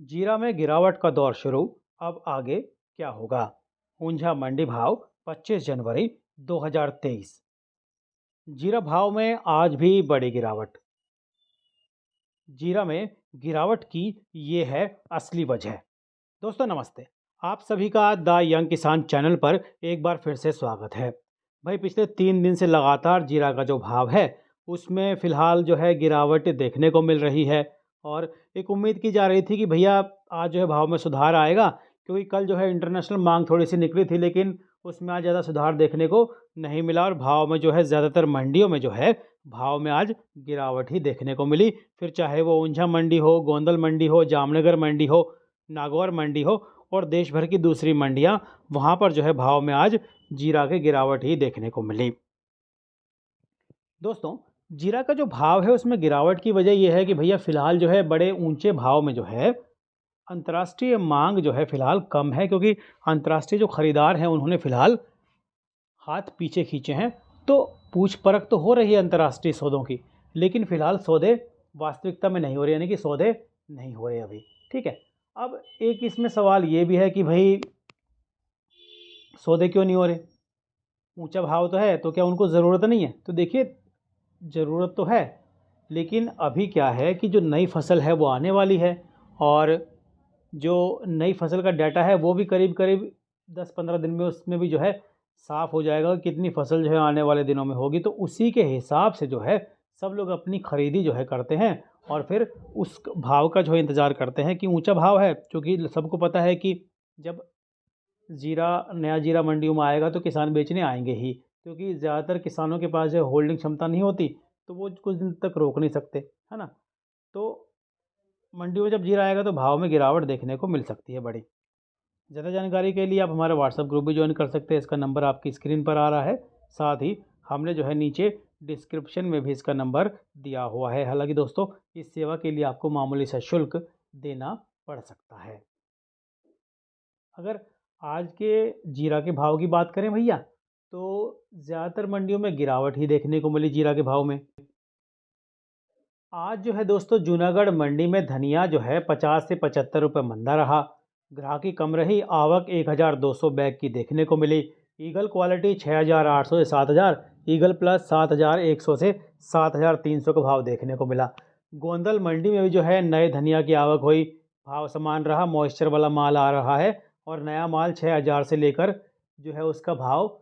जीरा में गिरावट का दौर शुरू। अब आगे क्या होगा? ऊंझा मंडी भाव 25 जनवरी 2023। जीरा भाव में आज भी बड़ी गिरावट। जीरा में गिरावट की ये है असली वजह। दोस्तों नमस्ते। आप सभी का द यंग किसान चैनल पर एक बार फिर से स्वागत है। भाई पिछले 3 दिन से लगातार जीरा का जो भाव है उसमें फ़िलहाल जो है गिरावट देखने को मिल रही है। और एक उम्मीद की जा रही थी कि भैया आज जो है भाव में सुधार आएगा, क्योंकि कल जो है इंटरनेशनल मांग थोड़ी सी निकली थी, लेकिन उसमें आज ज़्यादा सुधार देखने को नहीं मिला और भाव में जो है ज़्यादातर मंडियों में जो है भाव में आज गिरावट ही देखने को मिली। फिर चाहे वो ऊंझा मंडी हो, गोंदल मंडी हो, जामनगर मंडी हो, नागौर मंडी हो और देश भर की दूसरी मंडियां, वहां पर जो है भाव में आज जीरा की गिरावट ही देखने को मिली। दोस्तों, जीरा का जो भाव है उसमें गिरावट की वजह यह है कि भैया फ़िलहाल जो है बड़े ऊंचे भाव में जो है अंतर्राष्ट्रीय मांग जो है फ़िलहाल कम है, क्योंकि अंतर्राष्ट्रीय जो खरीदार हैं उन्होंने फ़िलहाल हाथ पीछे खींचे हैं। तो पूछ परख तो हो रही है अंतर्राष्ट्रीय सौदों की, लेकिन फ़िलहाल सौदे वास्तविकता में नहीं हो रहे, यानी कि सौदे नहीं हो रहे अभी। ठीक है। अब एक इसमें सवाल ये भी है कि भाई सौदे क्यों नहीं हो रहे? ऊंचा भाव तो है, तो क्या उनको ज़रूरत नहीं है? तो देखिए, ज़रूरत तो है, लेकिन अभी क्या है कि जो नई फसल है वो आने वाली है, और जो नई फसल का डाटा है वो भी करीब करीब 10-15 दिन में उसमें भी जो है साफ़ हो जाएगा कि कितनी फसल जो है आने वाले दिनों में होगी। तो उसी के हिसाब से जो है सब लोग अपनी खरीदी जो है करते हैं और फिर उस भाव का जो है इंतज़ार करते हैं कि ऊंचा भाव है, क्योंकि सबको पता है कि जब जीरा नया जीरा मंडियों में आएगा तो किसान बेचने आएंगे ही, क्योंकि ज़्यादातर किसानों के पास जो है होल्डिंग क्षमता नहीं होती, तो वो कुछ दिन तक रोक नहीं सकते, है ना? तो मंडी में जब जीरा आएगा तो भाव में गिरावट देखने को मिल सकती है बड़ी। ज़्यादा जानकारी के लिए आप हमारा व्हाट्सएप ग्रुप भी ज्वाइन कर सकते हैं। इसका नंबर आपकी स्क्रीन पर आ रहा है। साथ ही हमने जो है नीचे डिस्क्रिप्शन में भी इसका नंबर दिया हुआ है। हालांकि दोस्तों, इस सेवा के लिए आपको मामूली सा शुल्क देना पड़ सकता है। अगर आज के जीरा के भाव की बात करें भैया, तो ज़्यादातर मंडियों में गिरावट ही देखने को मिली जीरा के भाव में। आज जो है दोस्तों जूनागढ़ मंडी में धनिया जो है 50 से 75 रुपये मंदा रहा। ग्राहकी कम रही। आवक 1200 बैग की देखने को मिली। ईगल क्वालिटी 6800 से 7000, ईगल प्लस 7100 से 7300 का भाव देखने को मिला। गोंदल मंडी में भी जो है नए धनिया की आवक हुई। भाव समान रहा। मॉइस्चर वाला माल आ रहा है और नया माल 6000 से लेकर जो है उसका भाव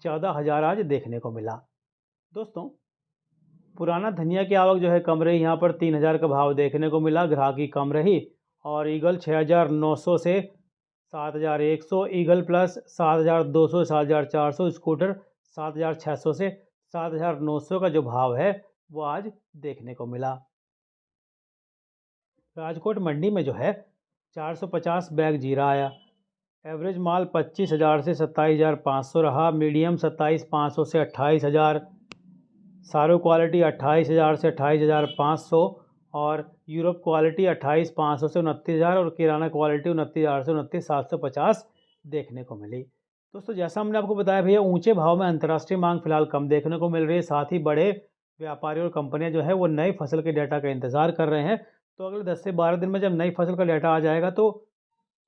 14000 आज देखने को मिला। दोस्तों, पुराना धनिया की आवक जो है कम रही। यहाँ पर 3000 का भाव देखने को मिला। ग्राहकी कम रही। और ईगल 6900 से 7100, ईगल प्लस 7200 से 7400, स्कूटर 7600 से 7900 का जो भाव है वो आज देखने को मिला। राजकोट मंडी में जो है 450 बैग जीरा आया। एवरेज माल 25000 से 27500 रहा। मीडियम 27500 से 28000, सारो क्वालिटी 28,000 से 28,500, और यूरोप क्वालिटी 28,500 से 29,000, और किराना क्वालिटी 29,000 से 29,750 देखने को मिली। दोस्तों, जैसा हमने आपको बताया भैया, ऊंचे भाव में अंतर्राष्ट्रीय मांग फिलहाल कम देखने को मिल रही है। साथ ही बड़े व्यापारी और कंपनियां जो है वो नई फसल के डाटा का इंतज़ार कर रहे हैं। तो अगले 10 से 12 दिन में जब नई फसल का डाटा आ जाएगा तो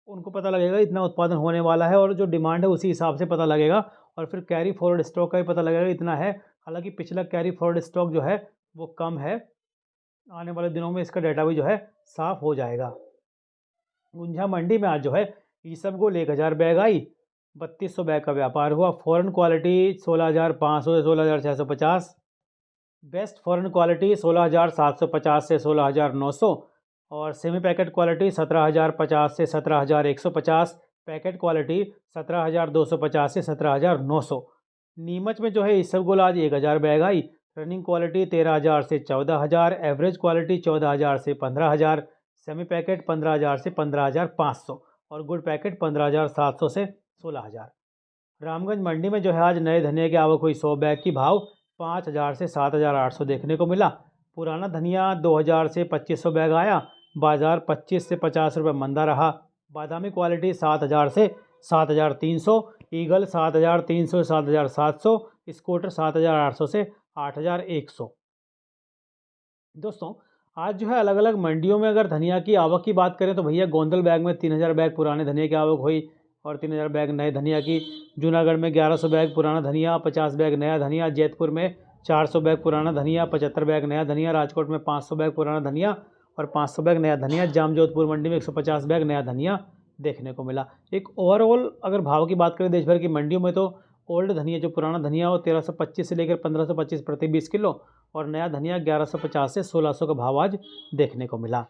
उनको पता लगेगा इतना उत्पादन होने वाला है, और जो डिमांड है उसी हिसाब से पता लगेगा, और फिर कैरी फॉरवर्ड स्टॉक का भी पता लगेगा इतना है। हालांकि पिछला कैरी फॉरवर्ड स्टॉक जो है वो कम है। आने वाले दिनों में इसका डाटा भी जो है साफ हो जाएगा। ऊंझा मंडी में आज जो है ईसबगोल 1000 बैग आई। 3200 बैग का व्यापार हुआ। फॉरेन क्वालिटी 16,500 से 16,650, बेस्ट फॉरेन क्वालिटी 16,750 से 16,900, और सेमी पैकेट क्वालिटी 17,050 से 17,150, पैकेट क्वालिटी 17,250 से 17,900। नीमच में जो है इसबगोल आज 1000 बैग आई। रनिंग क्वालिटी 13,000 से 14,000, एवरेज क्वालिटी 14,000 से 15,000, सेमी पैकेट 15,000 से 15,500, और गुड पैकेट 15,700 से 16,000। रामगंज मंडी में जो है आज नए धनिया की आवक हुई। 100 बैग की भाव 5,000 से 7,800 देखने को मिला। पुराना धनिया 2,000 से 2,500 बैग आया। बाज़ार 25 से 50 रुपये मंदा रहा। बादामी क्वालिटी 7,000 से 7,300, ईगल 7,300 से 7,700, स्कूटर 7,800 से 8,100। दोस्तों, आज जो है अलग अलग मंडियों में अगर धनिया की आवक की बात करें तो भैया गोंदल बैग में 3000 बैग पुराने धनिया की आवक हुई और 3000 बैग नए धनिया की। जूनागढ़ में 1100 बैग पुराना धनिया, 50 बैग नया धनिया। जैतपुर में 400 बैग पुराना धनिया, 75 बैग नया धनिया। राजकोट में 500 बैग पुराना धनिया और 500 बैग नया धनिया। जामजोधपुर मंडी में 150 बैग नया धनिया देखने को मिला। एक ओवरऑल अगर भाव की बात करें देश भर की मंडियों में तो ओल्ड धनिया जो पुराना धनिया हो 1325 से लेकर 1525 प्रति 20 किलो और नया धनिया 1150 से 1600 का भाव आज देखने को मिला।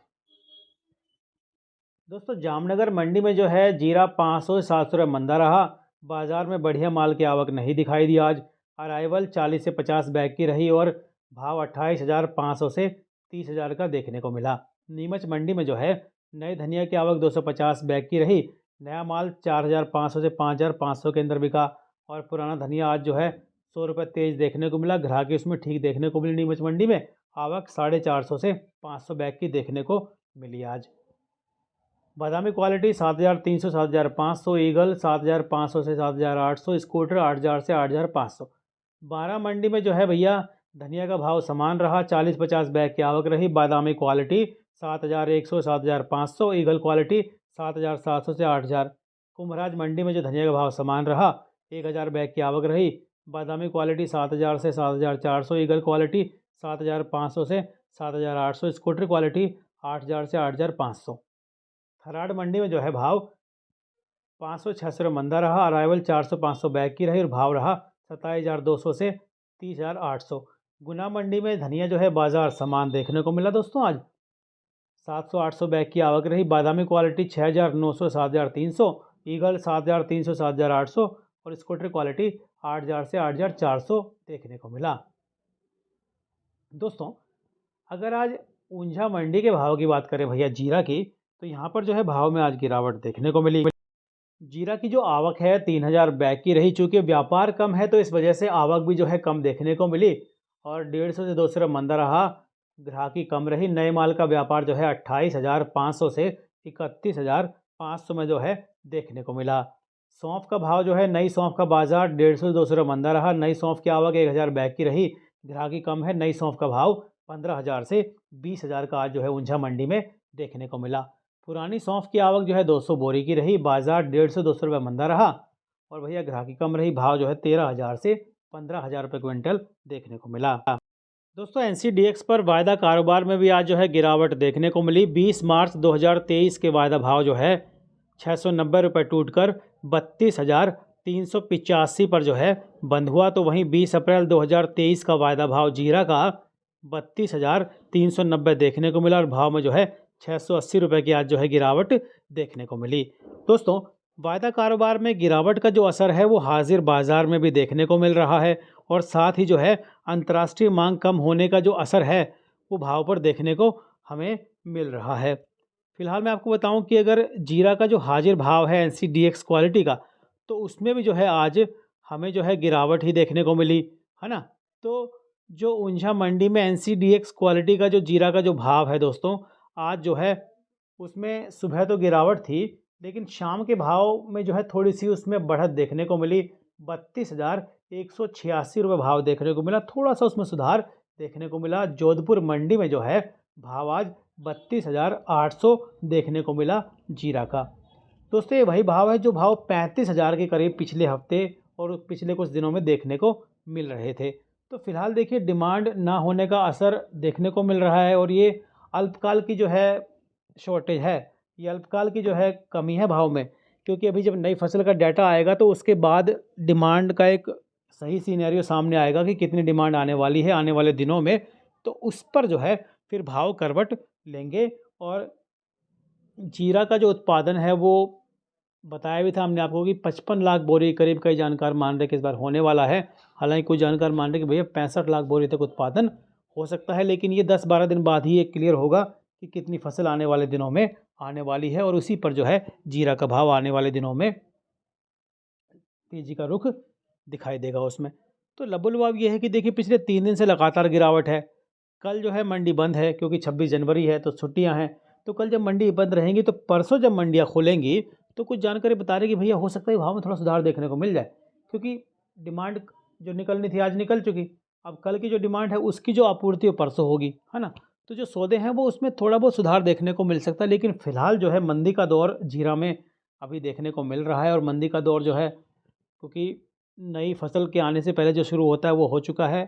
दोस्तों जामनगर मंडी में जो है जीरा 500 से 700 रुपये मंदा रहा। बाजार में बढ़िया माल की आवक नहीं दिखाई दी आज। अराइवल 40 से 50 बैग की रही और भाव 28,500 से 30,000 का देखने को मिला। नीमच मंडी में जो है नए धनिया की आवक 250 बैग की रही। नया माल 4,500 से 5,500 के अंदर बिका और पुराना धनिया आज जो है 100 रुपये तेज देखने को मिला। ग्राहकी उसमें ठीक देखने को मिली। नीमच मंडी में आवक 450 से 500 बैग की देखने को मिली आज। बादामी क्वालिटी 7,300 7,500, ईगल 7,500 से 7,800, स्कूटर 8,000 से 8,500। 12 मंडी में जो है भैया धनिया का भाव समान रहा। 40-50 बैग की आवक रही। बादामी क्वालिटी 7,100 7,500, ईगल क्वालिटी 7,700 से 8,000। कुम्भराज मंडी में जो धनिया का भाव समान रहा। 1,000 बैग की आवक रही। बादामी क्वालिटी 7,000 से 7,400, ईगल क्वालिटी 7,500 से 7,800, स्कूटर क्वालिटी 8,000 से 8,500। थराड मंडी में जो है भाव 500-600 रुपये मंदा रहा। अराइवल 400-500 बैग की रही और भाव रहा 27,200 से 30,800। गुना मंडी में धनिया जो है बाजार समान देखने को मिला दोस्तों आज। 700-800 बैग की आवक रही। बादामी क्वालिटी 6,900 7,300, ईगल 7,300 7,800 और स्कूटर क्वालिटी 8,000 से 8,400 देखने को मिला। दोस्तों अगर आज ऊंझा मंडी के भाव की बात करें भैया जीरा की तो यहाँ पर जो है भाव में आज गिरावट देखने को मिली। जीरा की जो आवक है 3,000 बैग की रही। चूँकि व्यापार कम है तो इस वजह से आवक भी जो है कम देखने को मिली और 150 से 200 रुपये मंदा रहा। ग्राहकी कम रही। नए माल का व्यापार जो है 28,500 से 31,500 में जो है देखने को मिला। सौंफ का भाव जो है नई सौंफ का बाजार 150 से 200 रुपये मंदा रहा। नई सौंफ की आवक 1,000 बैग की रही। ग्राहकी कम है। नई सौंफ का भाव 15,000 से 20,000 का आज जो है ऊंझा मंडी में देखने को मिला। पुरानी सौंफ की आवक जो है 200 बोरी की रही। बाजार 150 से 200 रुपये मंदा रहा और भैया ग्राहकी कम रही। भाव जो है 13,000 से 15,000 रुपये क्विंटल देखने को मिला। दोस्तों NCDX पर वायदा कारोबार में भी आज जो है गिरावट देखने को मिली। 20 मार्च 2023 के वायदा भाव जो है 690 रुपये टूटकर 32,385 पर जो है बंद हुआ। तो वहीं 20 अप्रैल 2023 का वायदा भाव जीरा का 32,390 देखने को मिला और भाव में जो है 680 रुपये की आज जो है गिरावट देखने को मिली। दोस्तों वायदा कारोबार में गिरावट का जो असर है वो हाजिर बाजार में भी देखने को मिल रहा है और साथ ही जो है अंतर्राष्ट्रीय मांग कम होने का जो असर है वो भाव पर देखने को हमें मिल रहा है। फिलहाल मैं आपको बताऊं कि अगर जीरा का जो हाजिर भाव है NCDX क्वालिटी का तो उसमें भी जो है आज हमें जो है गिरावट ही देखने को मिली है ना। तो जो ऊंझा मंडी में NCDX क्वालिटी का जो जीरा का जो भाव है दोस्तों आज जो है उसमें सुबह तो गिरावट थी लेकिन शाम के भाव में जो है थोड़ी सी उसमें बढ़त देखने को मिली। 32,186 रुपये भाव देखने को मिला। थोड़ा सा उसमें सुधार देखने को मिला। जोधपुर मंडी में जो है भाव आज 32,800 देखने को मिला जीरा का। दोस्तों ये वही भाव है जो भाव 35,000 के करीब पिछले हफ्ते और पिछले कुछ दिनों में देखने को मिल रहे थे। तो फिलहाल देखिए डिमांड ना होने का असर देखने को मिल रहा है और ये अल्पकाल की जो है शॉर्टेज है, ये अल्पकाल की जो है कमी है भाव में। क्योंकि अभी जब नई फसल का डाटा आएगा तो उसके बाद डिमांड का एक सही सिनेरियो सामने आएगा कि कितनी डिमांड आने वाली है आने वाले दिनों में। तो उस पर जो है फिर भाव करवट लेंगे। और जीरा का जो उत्पादन है वो बताया भी था हमने आपको कि 55 लाख बोरी करीब कई जानकार मान रहे कि इस बार होने वाला है। हालांकि कुछ जानकार मान रहे कि भैया 65 लाख बोरी तक उत्पादन हो सकता है, लेकिन ये 10-12 दिन बाद ही ये क्लियर होगा कि कितनी फसल आने वाले दिनों में आने वाली है और उसी पर जो है जीरा का भाव आने वाले दिनों में तेजी का रुख दिखाई देगा उसमें। तो लबुलवाब ये है कि देखिए पिछले 3 दिन से लगातार गिरावट है। कल जो है मंडी बंद है क्योंकि 26 जनवरी है तो छुट्टियां हैं। तो कल जब मंडी बंद रहेंगी तो परसों जब मंडियां खुलेंगी तो कुछ जानकारी बता रही कि भैया हो सकता है भाव में थोड़ा सुधार देखने को मिल जाए। क्योंकि डिमांड जो निकलनी थी आज निकल चुकी। अब कल की जो डिमांड है उसकी जो आपूर्ति वो परसों होगी है ना। तो जो सौदे हैं वो उसमें थोड़ा बहुत सुधार देखने को मिल सकता है, लेकिन फ़िलहाल जो है मंदी का दौर जीरा में अभी देखने को मिल रहा है। और मंदी का दौर जो है, क्योंकि नई फसल के आने से पहले जो शुरू होता है वो हो चुका है,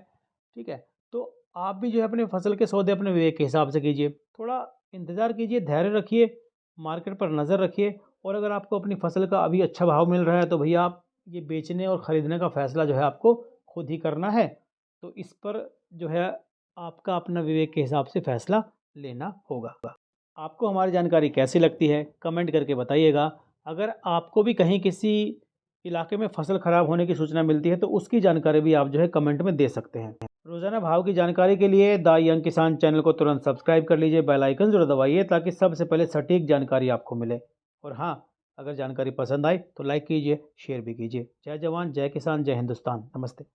ठीक है। तो आप भी जो है अपने फसल के सौदे अपने विवेक के हिसाब से कीजिए, थोड़ा इंतज़ार कीजिए, धैर्य रखिए, मार्केट पर नज़र रखिए। और अगर आपको अपनी फसल का अभी अच्छा भाव मिल रहा है तो भैया आप ये बेचने और ख़रीदने का फ़ैसला जो है आपको खुद ही करना है। तो इस पर जो है आपका अपना विवेक के हिसाब से फ़ैसला लेना होगा। आपको हमारी जानकारी कैसी लगती है कमेंट करके बताइएगा। अगर आपको भी कहीं किसी इलाके में फसल ख़राब होने की सूचना मिलती है तो उसकी जानकारी भी आप जो है कमेंट में दे सकते हैं। रोज़ाना भाव की जानकारी के लिए द यंग किसान चैनल को तुरंत सब्सक्राइब कर लीजिए, बेल आइकन ज़रूर दबाइए ताकि सबसे पहले सटीक जानकारी आपको मिले। और हाँ, अगर जानकारी पसंद आई तो लाइक कीजिए, शेयर भी कीजिए। जय जवान, जय किसान, जय हिंदुस्तान। नमस्ते।